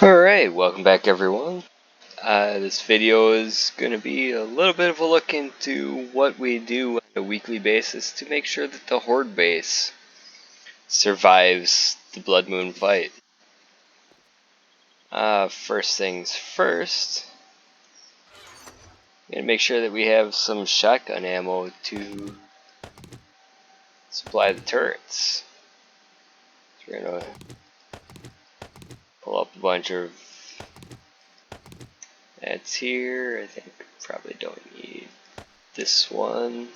Alright, welcome back everyone. This video is going to be a little bit of a look into what we do on a weekly basis to make sure that the Horde base survives the bloodmoon fight. First things first, I'm going to make sure that we have some shotgun ammo to supply the turrets. So we're going to pull up a bunch of that's here. I think we probably don't need this one.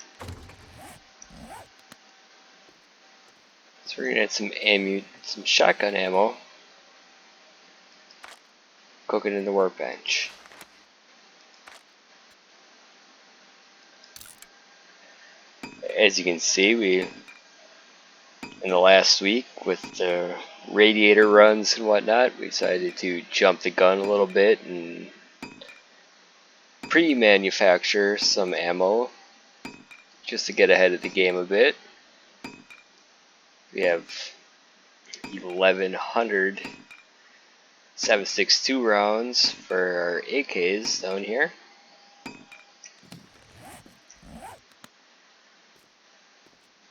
So we're gonna add some shotgun ammo. Cook it in the workbench. As you can see, in the last week with the radiator runs and whatnot, we decided to jump the gun a little bit and pre-manufacture some ammo just to get ahead of the game a bit. We have 1100 7.62 rounds for our AKs down here.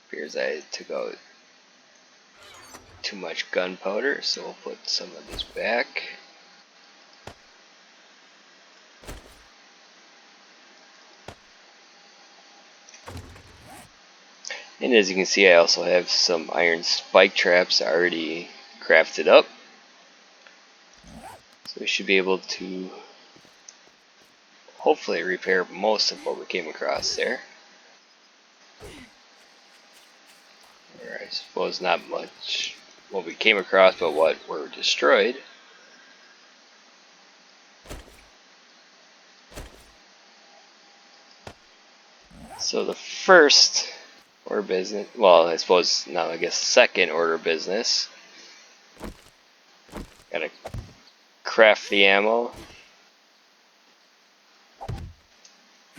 Appears I took out too much gunpowder, so we'll put some of this back. And as you can see, I also have some iron spike traps already crafted up. So we should be able to hopefully repair most of what we came across there. Or I suppose not much what we came across, but what were destroyed. So the first order of business, well, I suppose now I guess second order of business. Gotta craft the ammo.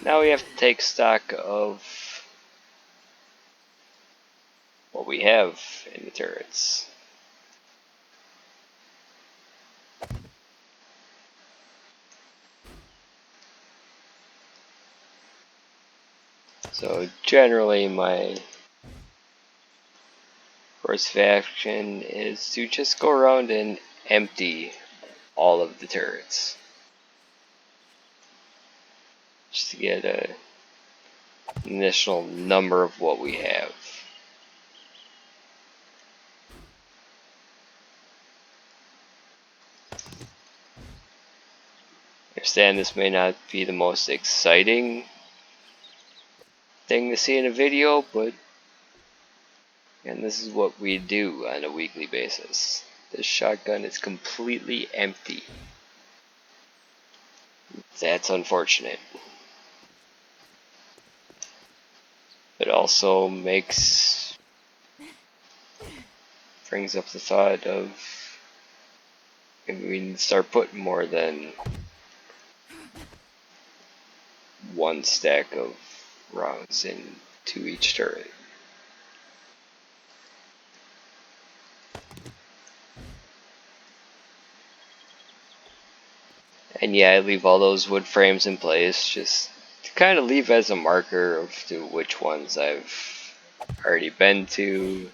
Now we have to take stock of what we have in the turrets. So generally my course of action is to just go around and empty all of the turrets. Just to get an initial number of what we have. I understand this may not be the most exciting thing to see in a video, but and this is what we do on a weekly basis. This shotgun is completely empty. That's unfortunate. It also brings up the thought of maybe we can start putting more than one stack of rounds into each turret. And yeah, I leave all those wood frames in place just to kind of leave as a marker of to which ones I've already been to.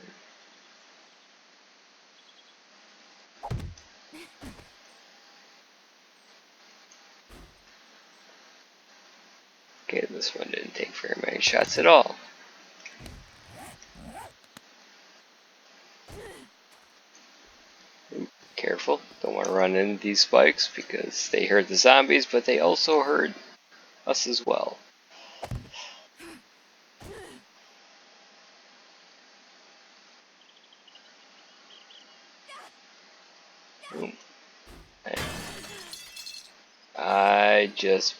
Okay, this one didn't take very many shots at all. Careful, don't want to run into these spikes because they hurt the zombies, but they also hurt us as well. Boom. I just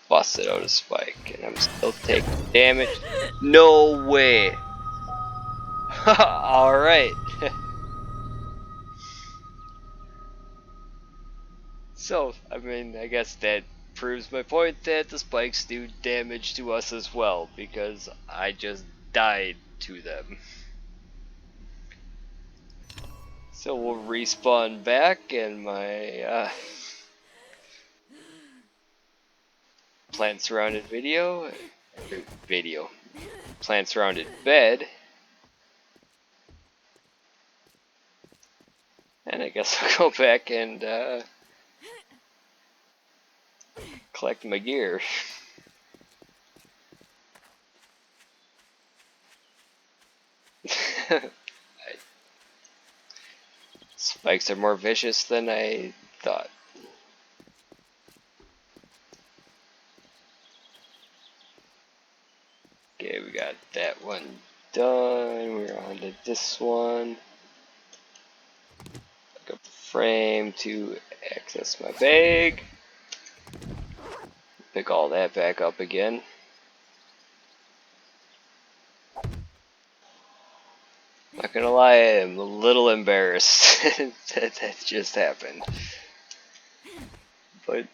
busted out a spike and I'm still taking damage. No way! Alright. So, I mean, I guess that proves my point that the spikes do damage to us as well, because I just died to them. So we'll respawn back and my plant surrounded plant surrounded bed. And I guess I'll go back and collect my gear. Spikes are more vicious than I thought. Okay, we got that one done. We're on to this one. Look up the frame to access my bag. Pick all that back up again. Not gonna lie, I'm a little embarrassed that just happened. But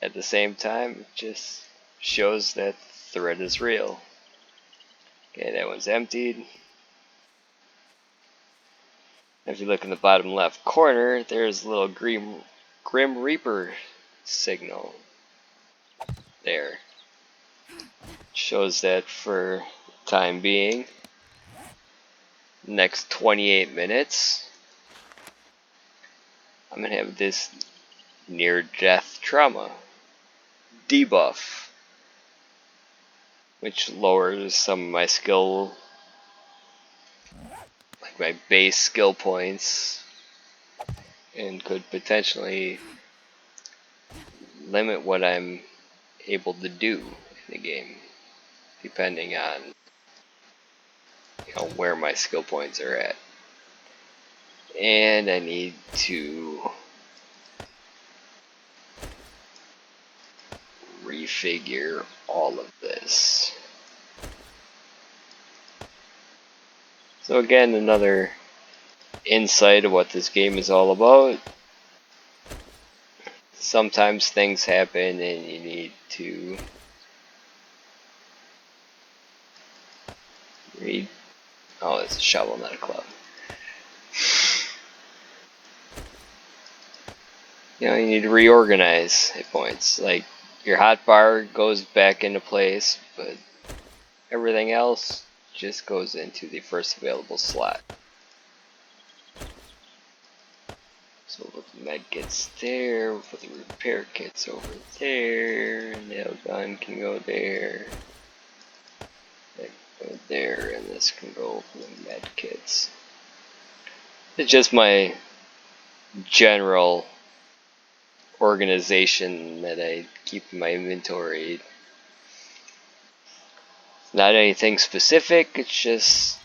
at the same time, it just shows that the threat is real. Okay, that one's emptied. If you look in the bottom left corner, there's a little Grim Reaper signal. There. Shows that for the time being, next 28 minutes, I'm gonna have this near-death trauma debuff, which lowers some of my skill, like my base skill points, and could potentially limit what I'm able to do in the game, depending on where my skill points are at. And I need to refigure all of this. So again, another insight of what this game is all about. Sometimes things happen and you need to read. Oh, it's a shovel, not a club. You need to reorganize hit points. Like, your hotbar goes back into place, but everything else just goes into the first available slot. So with the med kits there, with the repair kits over there, nail gun can go there, that can go there, and this can go for the med kits. It's just my general organization that I keep in my inventory. Not anything specific, it's just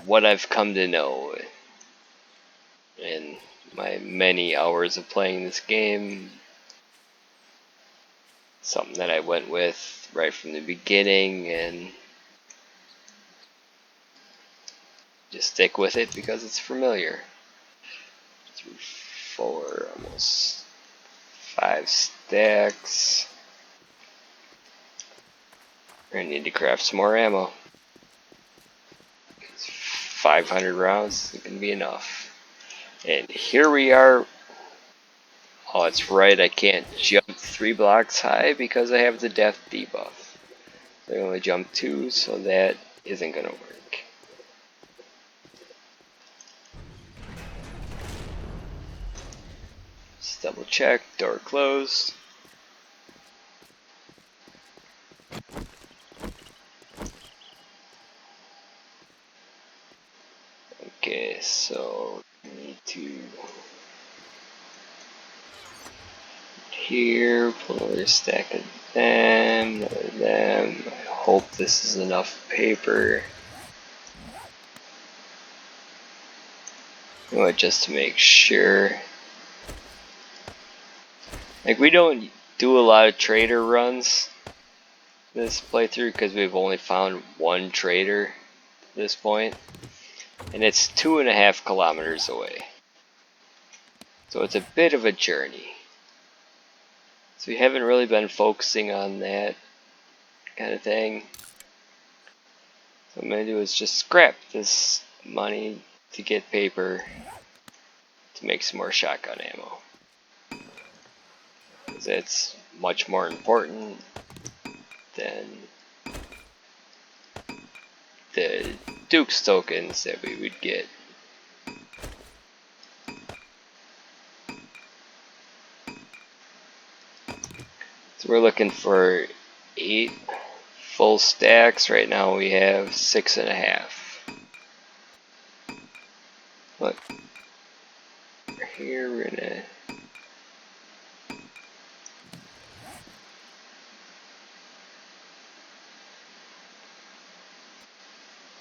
what I've come to know in my many hours of playing this game. Something that I went with right from the beginning and just stick with it because it's familiar. 3, 4, almost 5 stacks. I need to craft some more ammo. 500 rounds is gonna be enough. And here we are. Oh, it's right, I can't jump 3 blocks high because I have the death debuff. I only jump 2, so that isn't gonna work. Just double check, door closed. Okay, so I need to here, pull another stack of them, another of them. I hope this is enough paper. Just to make sure. Like, we don't do a lot of trader runs this playthrough because we've only found one trader at this point, and it's 2.5 kilometers away. So it's a bit of a journey. So we haven't really been focusing on that kind of thing. So what I'm going to do is just scrap this money to get paper to make some more shotgun ammo. Because that's much more important than the Duke's tokens that we would get. So we're looking for 8 full stacks. Right now we have 6.5. But here we're gonna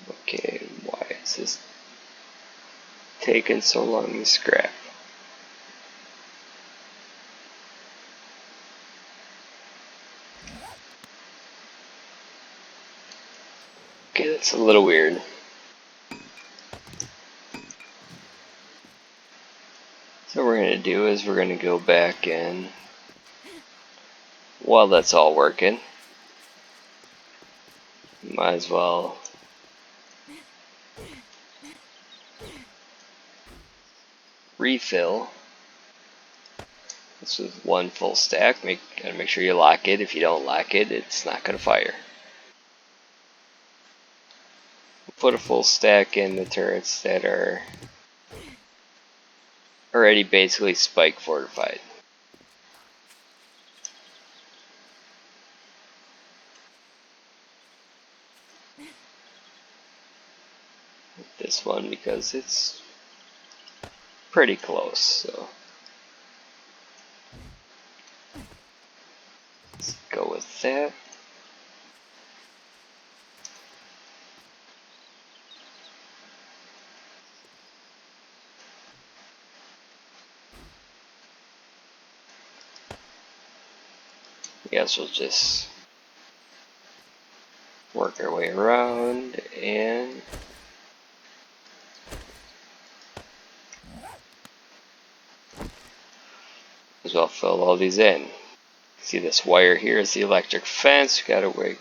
okay, why is this taking so long to scrap? Okay, that's a little weird. So what we're going to do is we're going to go back and while that's all working, might as well refill. This is 1 full stack. Gotta make sure you lock it. If you don't lock it, it's not going to fire. Put a full stack in the turrets that are already basically spike fortified. This one because it's pretty close, so let's go with that. Yes, we'll just work our way around and as well fill all these in. See this wire here is the electric fence. We gotta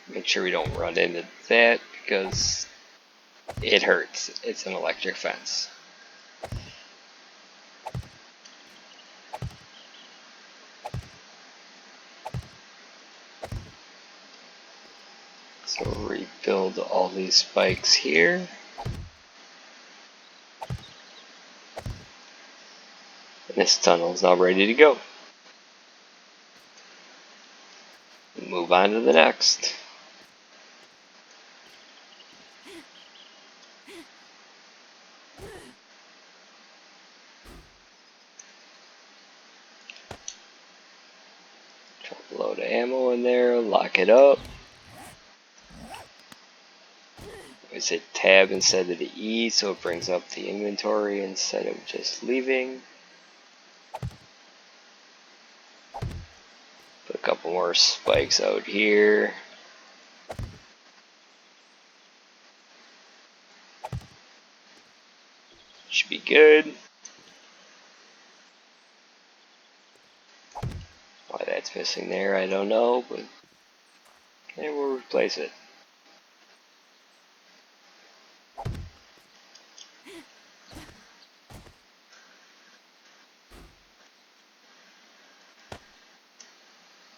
make sure we don't run into that because it hurts. It's an electric fence. So rebuild all these spikes here. And this tunnel is now ready to go. Move on to the next. Drop a load of ammo in there, lock it up. Always hit tab instead of the E so it brings up the inventory instead of just leaving. Put a couple more spikes out here. Should be good. Why that's missing there, I don't know, but okay, we'll replace it.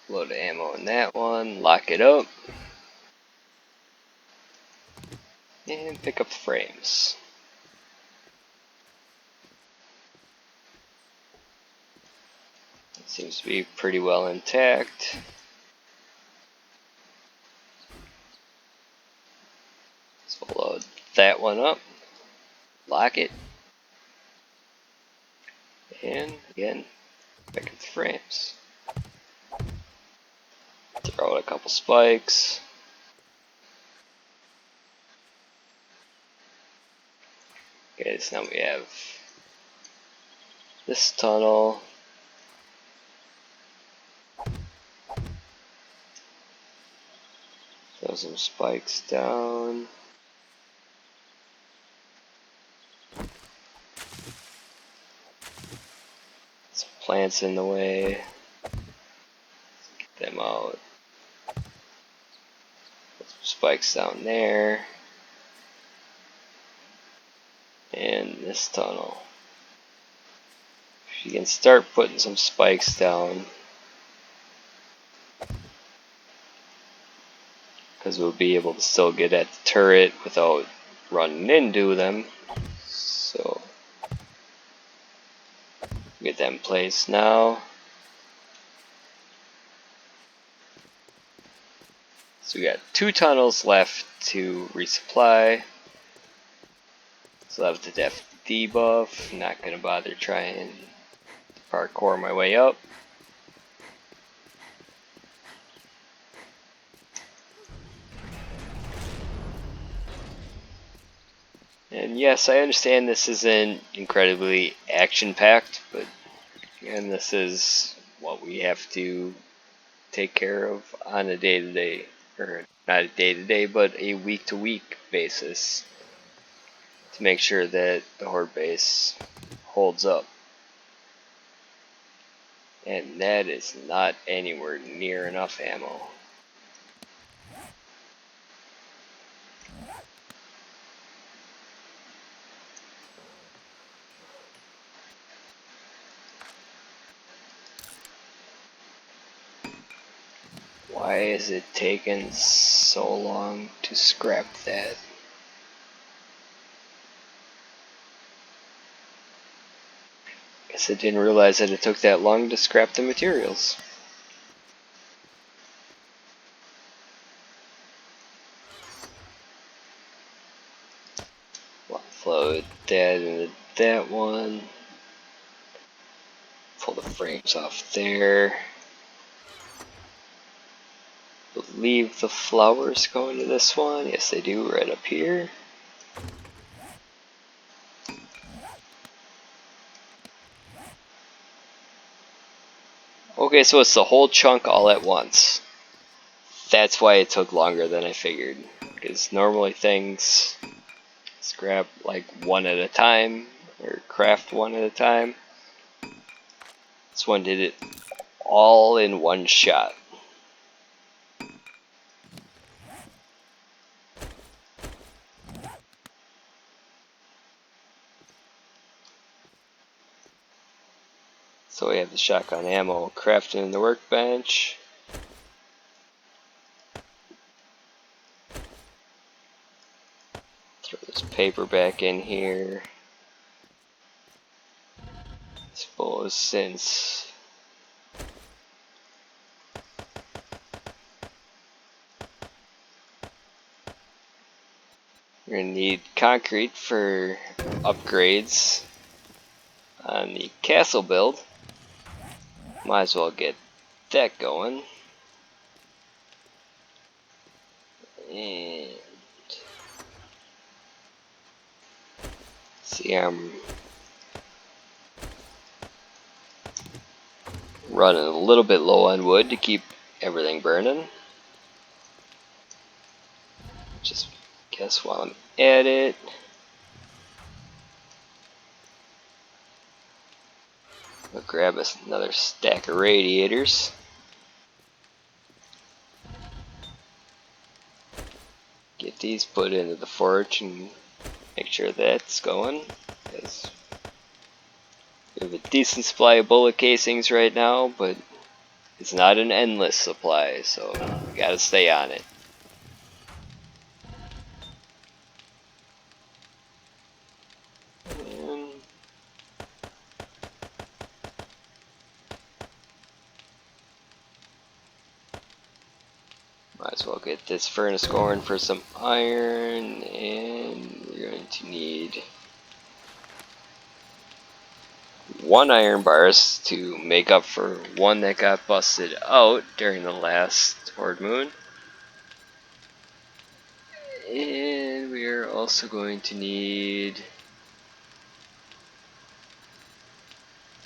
Load of ammo in that one, lock it up, and pick up the frames. It seems to be pretty well intact. So we'll load that one up, lock it, and again, pick up the frames. Throw out a couple spikes. Okay, so now we have this tunnel. Throw some spikes down. Some plants in the way. Get them out. Put some spikes down there. and this tunnel. You can start putting some spikes down, because we'll be able to still get at the turret without running into them. So get that in place now. So we got 2 tunnels left to resupply. So I have the def debuff. Not gonna bother trying to parkour my way up. And yes, I understand this isn't incredibly action-packed, but again, this is what we have to take care of on a day-to-day, or not a day-to-day, but a week-to-week basis to make sure that the Horde base holds up. And that is not anywhere near enough ammo. Why is it taking so long to scrap that? Guess I didn't realize that it took that long to scrap the materials. Float that into that one. Pull the frames off there. Believe the flowers go into this one. Yes, they do, right up here. Okay, so it's the whole chunk all at once. That's why it took longer than I figured. Because normally things scrap like one at a time, or craft one at a time. This one did it all in one shot. So we have the shotgun ammo crafted in the workbench. Throw this paper back in here. I suppose since we're gonna need concrete for upgrades on the castle build, might as well get that going. And see, I'm running a little bit low on wood to keep everything burning. Just guess while I'm at it, I'll grab us another stack of radiators. Get these put into the forge and make sure that's going. Because we have a decent supply of bullet casings right now, but it's not an endless supply, so we gotta stay on it. And might as well get this furnace going for some iron, and we're going to need 1 iron bars to make up for 1 that got busted out during the last Horde moon. And we are also going to need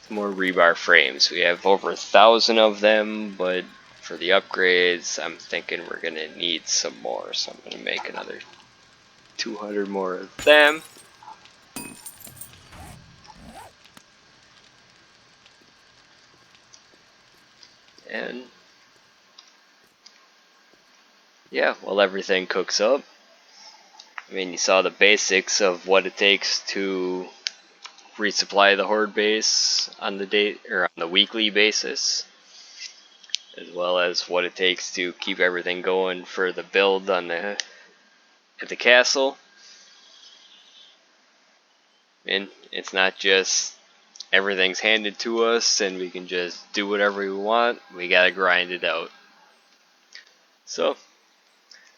more rebar frames. We have over 1,000 of them, but for the upgrades, I'm thinking we're gonna need some more. So I'm gonna make another 200 more of them. And yeah, while everything cooks up, I mean, you saw the basics of what it takes to resupply the Horde base on the weekly basis, as well as what it takes to keep everything going for the build at the castle. And it's not just everything's handed to us and we can just do whatever we want. We gotta grind it out. So,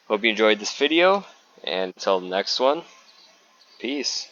hope you enjoyed this video, and until the next one, peace.